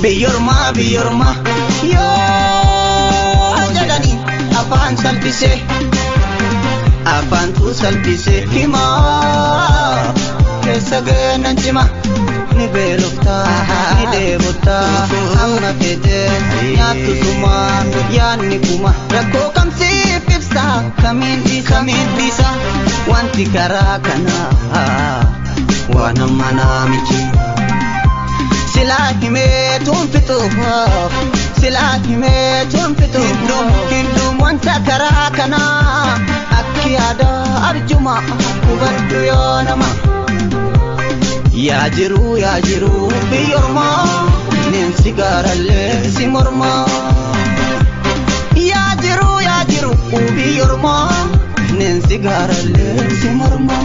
Biyorma yo jadani afan tu salpise hima kesagana jima ni belufta ni debuta amma fete nyatu suma yani kuma rako kamsi pipsa kamin bisa wanti karakana wana manamichi Silahi me tumfitu Hindum wanta karakana Akiyada arjuma Kubaddu yonama Ya jiru biyorma Nin sigaralle simorma Ya jiru biyorma Nin sigaralle simorma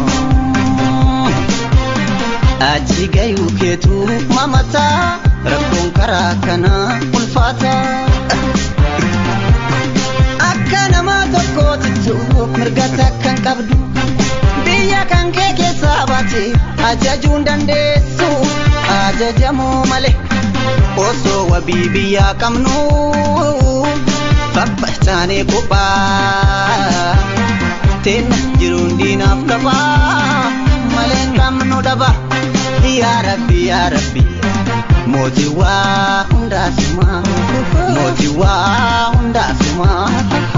Achi gayu ketu mamata rakon karakana ulfata Akkana ma tokko titu mirgata kan qabdu Biyya kan keke sabati ajajun dandeessu ajajamu male Oso wabi biyya kamnu Fabbahtaane kopha Tena jirun dinaaf qaba Malen kamnu daba Ya Rabbi Mojiwa hunda suma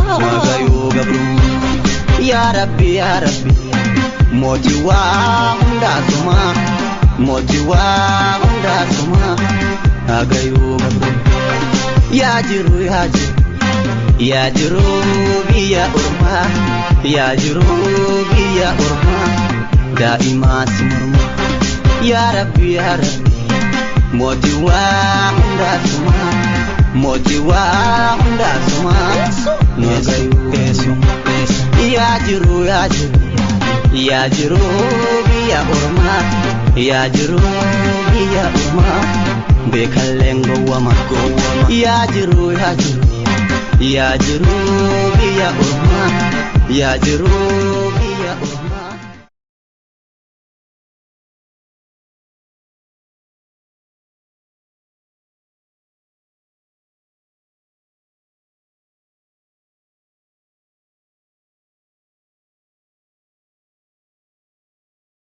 Magayu gabru Ya Rabbi Mojiwa hunda suma Magayu gabru Ya jiru biya urma Daima simurma Ya Rabbi Mojiwa hunda suma Magayu Ya jiru biya urma Bekalengo wama Ya jiru biya urma